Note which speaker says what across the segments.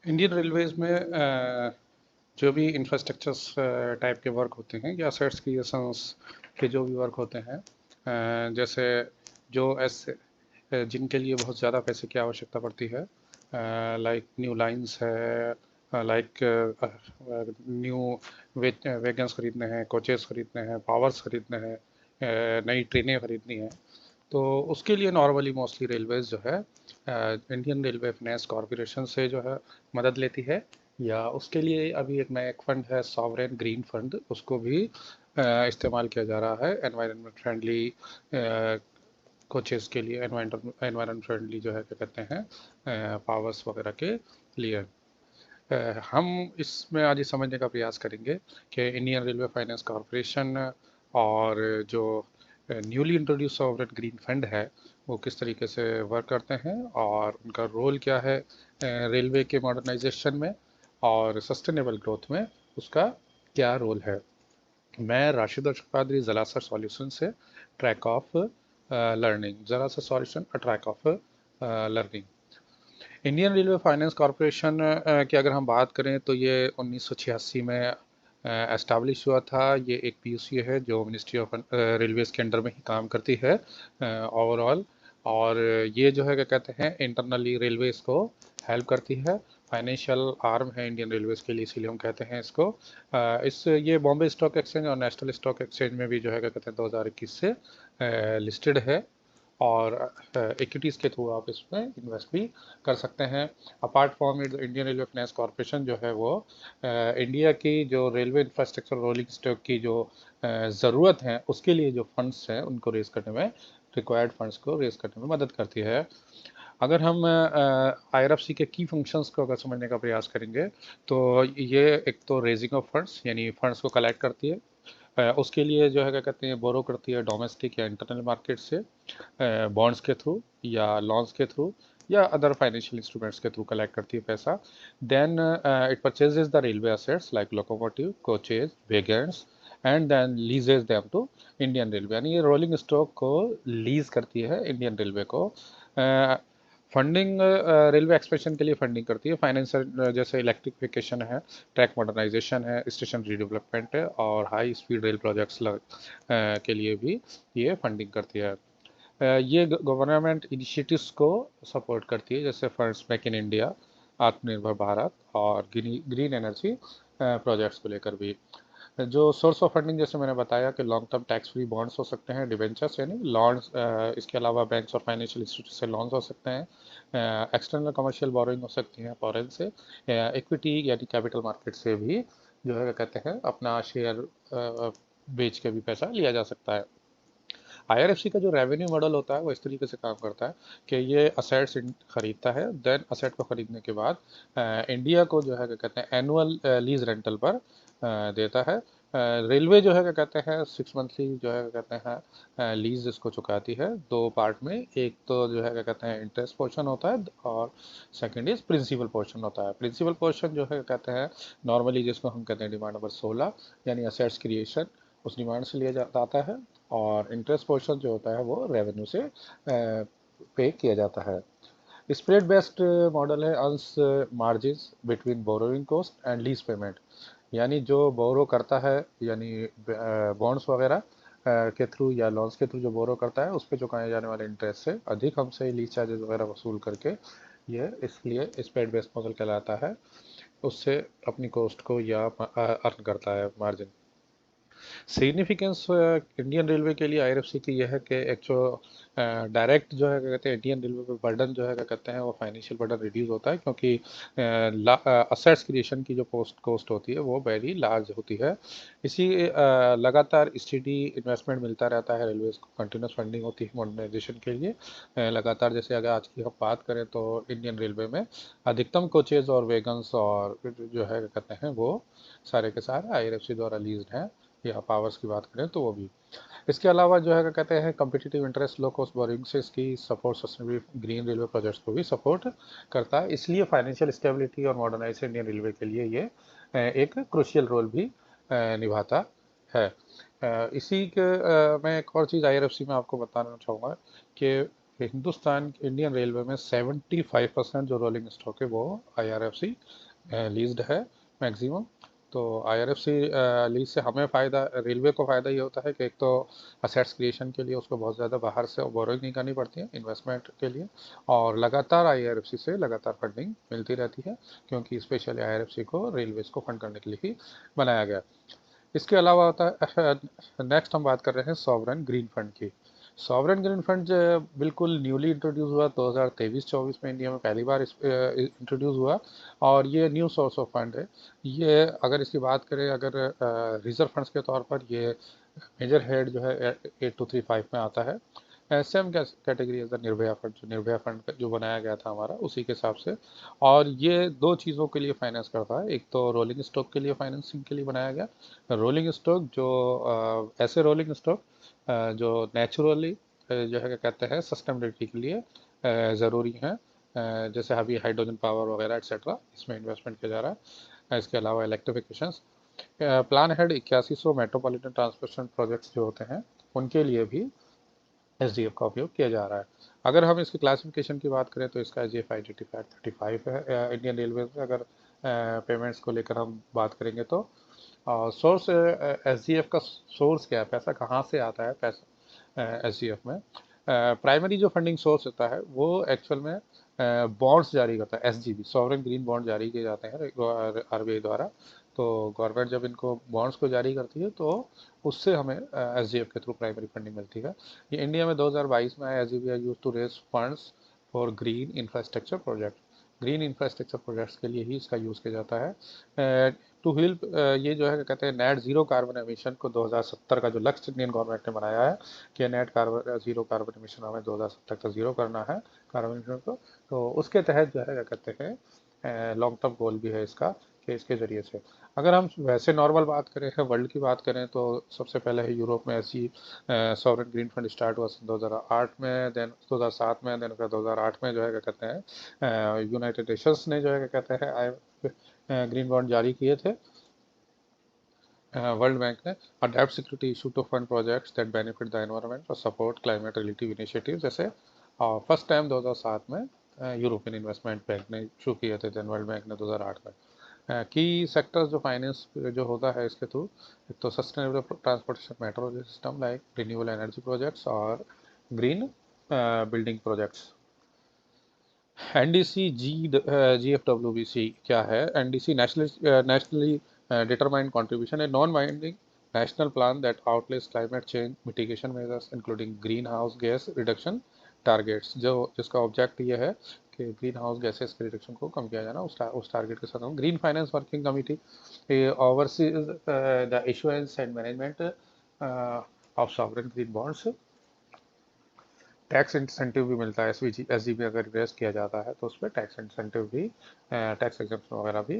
Speaker 1: Indian railways में जो भी इंफ्रास्ट्रक्चर्स टाइप के वर्क होते हैं या सेट्स क्रिएशंस के जो भी वर्क होते हैं, जैसे जो ऐसे जिनके लिए बहुत ज़्यादा पैसे की आवश्यकता पड़ती है, लाइक न्यू लाइंस है, लाइक न्यू वैगन्स खरीदने हैं, कोचेस खरीदने हैं, पावर्स खरीदने हैं, नई ट्रेनें खरीदनी हैं। तो उसके लिए नॉर्मली मोस्टली रेलवेज जो है इंडियन रेलवे फाइनेंस कॉरपोरेशन से जो है मदद लेती है, या उसके लिए अभी एक फंड है सॉवरेन ग्रीन फंड, उसको भी इस्तेमाल किया जा रहा है एनवायरनमेंट फ्रेंडली कोचेस के लिए, एनवायरनमेंट फ्रेंडली जो है क्या कहते हैं पावर्स वगैरह के लिए। हम इसमें आज ये समझने का प्रयास करेंगे कि इंडियन रेलवे फाइनेंस कॉरपोरेशन और जो newly introduce sovereign green fund है वो किस तरीके से वर्क करते हैं और उनका रोल क्या है रेलवे के मॉडर्नाइजेशन में और सस्टेनेबल ग्रोथ में, उसका क्या रोल है। मैं राशिद अरशद कादरी, जलासर सॉल्यूशन से track of learning, Jalasar solution a track of learning. Indian railway finance corporation की अगर हम बात करें तो ये 1986 में एस्टाब्लिश हुआ था। ये एक पीयूसी है जो मिनिस्ट्री ऑफ रेलवेज के अंडर में ही काम करती है ओवरऑल, और ये जो है क्या कहते हैं इंटरनली रेलवेज को हेल्प करती है। फाइनेंशियल आर्म है इंडियन रेलवेज के लिए, इसीलिए हम कहते हैं इसको। इस ये बॉम्बे स्टॉक एक्सचेंज और नेशनल स्टॉक एक्सचेंज में भी जो है क्या कहते हैं 2021 से लिस्टेड है, और इक्विटीज़ के थ्रू आप इसमें इन्वेस्ट भी कर सकते हैं। Apart from it, Indian railway finance corporation जो है वो इंडिया की जो रेलवे इंफ्रास्ट्रक्चर रोलिंग स्टॉक की जो ज़रूरत है उसके लिए जो फंड्स हैं उनको रेज करने में, रिक्वायर्ड फंड्स को रेज करने में मदद करती है। अगर हम आईआरएफसी के की फंक्शंस को अगर समझने का प्रयास करेंगे तो ये एक तो रेजिंग ऑफ फंड्स यानी फंड्स को कलेक्ट करती है, उसके लिए जो है क्या कहते हैं बोरो करती है डोमेस्टिक या इंटरनल मार्केट से, बॉन्ड्स के थ्रू या लॉन्स के थ्रू या अदर फाइनेंशियल इंस्ट्रूमेंट्स के थ्रू कलेक्ट करती है पैसा। Then it purchases the railway assets like locomotive, coaches, wagons, and then leases them to Indian railway, यानी ये रोलिंग स्टॉक को लीज करती है इंडियन रेलवे को। फंडिंग रेलवे एक्सपेंशन के लिए फंडिंग करती है, फाइनेंशियल जैसे इलेक्ट्रिफिकेशन है, ट्रैक मॉडर्नाइजेशन है, स्टेशन रीडेवलपमेंट है, और हाई स्पीड रेल प्रोजेक्ट्स के लिए भी ये फंडिंग करती है। ये गवर्नमेंट इनिशिएटिव्स को सपोर्ट करती है, जैसे फंड्स मेक इन इंडिया, आत्मनिर्भर भारत और ग्रीन एनर्जी प्रोजेक्ट्स को लेकर भी। जो सोर्स ऑफ फंडिंग जैसे मैंने बताया कि long term tax free bonds हो सकते हैं, डिबेंचर्स यानी लॉन्स, इसके अलावा बैंक्स और फाइनेंशियल इंस्टीट्यूट से लॉन्स हो सकते हैं, एक्सटर्नल कमर्शियल बोरोइंग हो सकती है फॉरेन से, इक्विटी यानी कैपिटल मार्केट से भी जो है क्या कहते हैं अपना शेयर बेच के भी पैसा लिया जा सकता है। आईआरएफसी का जो रेवेन्यू मॉडल होता है वो इस तरीके से काम करता है कि ये असेट्स खरीदता है, देन असेट को खरीदने के बाद इंडिया को जो है क्या कहते हैं एनुअल लीज रेंटल पर देता है। रेलवे जो है क्या कहते हैं 6 मंथली जो है क्या कहते हैं लीज इसको चुकाती है, दो पार्ट में। एक तो जो है क्या कहते हैं इंटरेस्ट पोर्शन होता है और सेकंड इज प्रिंसिपल पोर्शन होता है। प्रिंसिपल पोर्शन जो है कहते हैं नॉर्मली जिसको हम कहते हैं डिमांड नंबर 16 यानी असेट्स क्रिएशन, उस डिमांड से लिया जाता है, और इंटरेस्ट पोर्शन जो होता है वो रेवेन्यू से पे किया जाता है। स्प्रेड बेस्ड मॉडल है earns margins between borrowing cost and lease payment, यानी जो बोरो करता है यानी बॉन्ड्स वगैरह के थ्रू या लॉन्स के थ्रू जो बोरो करता है उस पर चुकाए जाने वाले इंटरेस्ट से अधिक हमसे लीज चार्जेस वगैरह वसूल करके ये इसलिए स्प्रेड बेस्ड मॉडल कहलाता है, उससे अपनी कॉस्ट को या अर्न करता है मार्जिन। सिग्निफिकेंस इंडियन रेलवे के लिए आईआरएफसी की यह है कि एक जो डायरेक्ट जो है क्या कहते हैं इंडियन रेलवे पे बर्डन जो है क्या कहते हैं वो फाइनेंशियल बर्डन रिड्यूस होता है, क्योंकि असेट्स क्रिएशन की जो पोस्ट कॉस्ट होती है वो वेरी लार्ज होती है। इसी लगातार स्टडी इन्वेस्टमेंट मिलता रहता है रेलवे को, कंटिन्यूस फंडिंग होती है मॉडर्नाइजेशन के लिए लगातार। जैसे अगर आज की हम बात करें तो इंडियन रेलवे में अधिकतम कोचेज और वैगन्स और जो है क्या कहते हैं वो सारे के सारे आईआरएफसी द्वारा लीज्ड हैं, या पावर्स की बात करें तो वो भी। इसके अलावा जो है क्या कहते हैं competitive interest, low cost borrowing से इसकी support sustainable green railway projects को भी सपोर्ट करता है, इसलिए फाइनेंशियल स्टेबिलिटी और मॉडर्नाइजेशन इंडियन रेलवे के लिए ये एक क्रुशियल रोल भी निभाता है। इसी के मैं एक और चीज़ आईआरएफसी में आपको बताना चाहूँगा कि हिंदुस्तान इंडियन रेलवे में 75% जो रोलिंग स्टॉक है वो IRFC लीज्ड है मैक्सिमम। तो IRFC लीज से हमें फ़ायदा, रेलवे को फ़ायदा ये होता है कि एक तो असेट्स क्रिएशन के लिए उसको बहुत ज़्यादा बाहर से बोरोइंग नहीं करनी पड़ती है इन्वेस्टमेंट के लिए, और लगातार IRFC से लगातार फंडिंग मिलती रहती है, क्योंकि स्पेशली IRFC को रेलवेज़ को फंड करने के लिए ही बनाया गया। इसके अलावा होता है, नेक्स्ट हम बात कर रहे हैं सॉवरेन ग्रीन फंड की। सॉवरेन ग्रीन फंड जो बिल्कुल न्यूली इंट्रोड्यूस हुआ 2023-24 में, इंडिया में पहली बार इंट्रोड्यूस हुआ, और ये न्यू सोर्स ऑफ फंड है। ये अगर इसकी बात करें, अगर रिजर्व फंड्स के तौर पर ये मेजर हेड जो है 8235 में आता है। Same category as the Nirbhaya fund, जो निर्भया फंड जो बनाया गया था हमारा, उसी के हिसाब से। और ये दो चीज़ों के लिए फाइनेंस करता है, एक तो रोलिंग स्टॉक के लिए फाइनेंसिंग के लिए बनाया गया। रोलिंग स्टॉक जो ऐसे रोलिंग स्टॉक जो नेचुरली जो है क्या कहते हैं सस्टेनेबिलिटी के लिए ज़रूरी हैं, जैसे अभी हाइड्रोजन पावर वगैरह एक्सेट्रा, इसमें इन्वेस्टमेंट किया जा रहा है। इसके अलावा electrifications, plan head 8100 metropolitan transportation projects जो होते हैं, उनके लिए भी SDF का उपयोग किया जा रहा है। अगर हम इसकी क्लासिफिकेशन की बात करें तो इसका SDF आइडेंटिफायर 35 है इंडियन रेलवे में। अगर पेमेंट्स को लेकर हम बात करेंगे तो सोर्स SDF का सोर्स क्या है, पैसा कहाँ से आता है पैसा SDF में। प्राइमरी जो फंडिंग सोर्स होता है वो एक्चुअल में बॉन्ड्स जारी करता है, SGB सॉवरेन ग्रीन बॉन्ड जारी किए जाते हैं RBI द्वारा। तो गवर्नमेंट जब इनको बॉन्ड्स को जारी करती है तो उससे हमें SDF के थ्रू प्राइमरी फंडिंग मिलती है। ये इंडिया में 2022 में आया। SGB use to raise funds for green infrastructure project. Green infrastructure projects के लिए ही इसका यूज़ किया जाता है। टू हेल्प, ये जो है कहते हैं नेट ज़ीरो कार्बन एमिशन को 2070 का जो लक्ष्य इंडियन गवर्नमेंट ने बनाया है कि net carbon zero carbon emission हमें 2070 तक ज़ीरो करना है कार्बन एमिशन को। तो उसके तहत जो है क्या कहते हैं लॉन्ग टर्म गोल भी है इसका, कि इसके ज़रिए से अगर हम वैसे नॉर्मल बात करें, वर्ल्ड की बात करें, तो सबसे पहले है यूरोप में ऐसी सॉवरेन ग्रीन फंड स्टार्ट हुआ 2008 में, देन 2007 में, देन फिर 2008 में जो है क्या कहते हैं यूनाइटेड नेशंस ने जो है क्या कहते हैं ग्रीन बॉन्ड जारी किए थे वर्ल्ड बैंक ने। अडेप्ट security issue to fund projects that benefit the environment और सपोर्ट क्लाइमेट रिलेटिव इनिशिएटिव, जैसे फर्स्ट टाइम 2007 में यूरोपियन इन्वेस्टमेंट बैंक ने इशू किए थे, देन वर्ल्ड बैंक ने 2008 में। की सेक्टर्स जो फाइनेंस जो होता है इसके थ्रू, एक तो sustainable transportation metro system like renewable energy projects और green building projects. NDC GFWBC क्या है? NDC nationally determined contribution, a non-binding national plan that outlines climate change mitigation measures including greenhouse gas reduction targets, जो जिसका object ये है कि green house gases के reduction को कम किया जाना, उस टारगेट के साथ हम green finance working committee overseas the issuance and management of sovereign green bonds. Tax incentive भी मिलता है, SGB अगर इन्वेस्ट किया जाता है तो उस पर टैक्स इंसेंटिव भी, टैक्स एग्जम्पशन वगैरह भी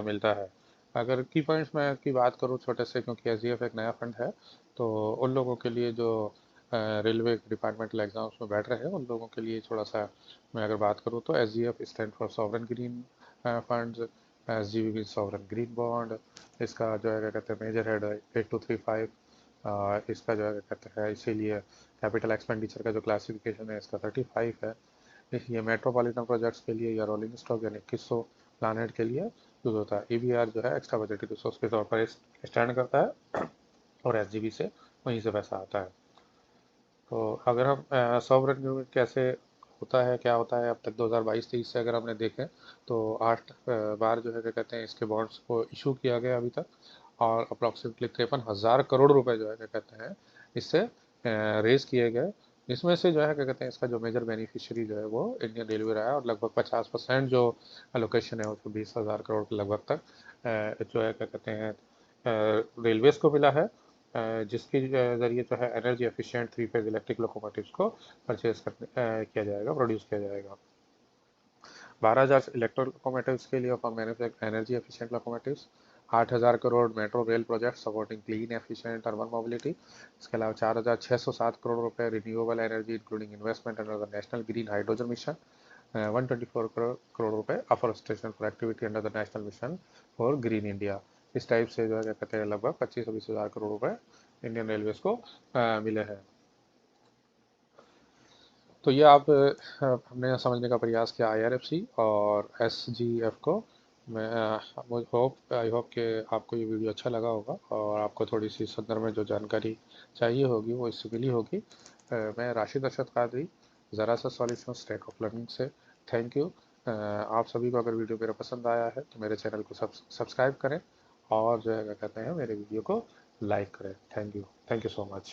Speaker 1: मिलता है। अगर की पॉइंट्स में की बात करूँ छोटे से, क्योंकि SGF एक नया फंड है, तो उन लोगों के लिए जो रेलवे डिपार्टमेंटल एग्जाम्स में बैठ रहे हैं उन लोगों के लिए थोड़ा सा मैं अगर बात करूँ तो SGF stand for sovereign green funds, SGB sovereign green bond. इसका जो है क्या कहते हैं मेजर हेड 8235, इसका जो है क्या कहते हैं इसीलिए कैपिटल एक्सपेंडिचर का जो क्लासिफिकेशन है इसका 35 है। इसलिए मेट्रोपॉलिटन प्रोजेक्ट्स के लिए या रोलिंग स्टॉक यानी 2100 प्लानेट के लिए यूज होता है। EBR जो है एक्स्ट्रा बजट रिसोर्स के तौर पर स्टैंड करता है और SGB से वहीं से पैसा आता है। तो अगर हम सॉवरेन यूनिट कैसे होता है, क्या होता है, अब तक 2022-23 से अगर हमने देखें तो 8 बार जो है क्या कहते हैं इसके बॉन्ड्स को इशू किया गया अभी तक, और अप्रॉक्सीमेटली 53,000 करोड़ रुपए जो है क्या कहते हैं इससे रेज किए गए। इसमें से जो है क्या कहते हैं इसका जो मेजर बेनिफिशियरी जो है वो इंडियन रेलवे रहा है, और लगभग 50% जो एलोकेशन है उसको 20,000 करोड़ के लगभग तक जो है क्या कहते हैं रेलवेज को मिला है, जिसके ज़रिए जो है energy efficient 3 phase electric locomotives को परचेज किया जाएगा, प्रोड्यूस किया जाएगा। 12,000 इलेक्ट्रिक लोकोमोटिव्स के लिए for manufacture energy efficient locomotives. 8,000 crore metro rail project supporting clean efficient urban mobility. इसके अलावा 4,607 करोड़ रुपए renewable energy including investment under the national green hydrogen mission. 124 crore रुपए afforestation for activity under the national mission for green India. इस type से जो है क्या कहते हैं लगभग 25 से 20 हज़ार करोड़ रुपए इंडियन रेलवेज को मिले हैं। तो ये आप हमने समझने का प्रयास किया IRFC और SGF को। मैं आई होप कि आपको ये वीडियो अच्छा लगा होगा और आपको थोड़ी सी संदर्भ में जो जानकारी चाहिए होगी वो इससे मिली होगी। मैं राशिद अरशद कादरी, ज़रा सा सॉल्यूशन स्टैक ऑफ लर्निंग से। Thank you. आप सभी को अगर वीडियो मेरा पसंद आया है तो मेरे चैनल को सब्सक्राइब करें और जो है क्या कहते हैं मेरे वीडियो को लाइक करें। Thank you so much.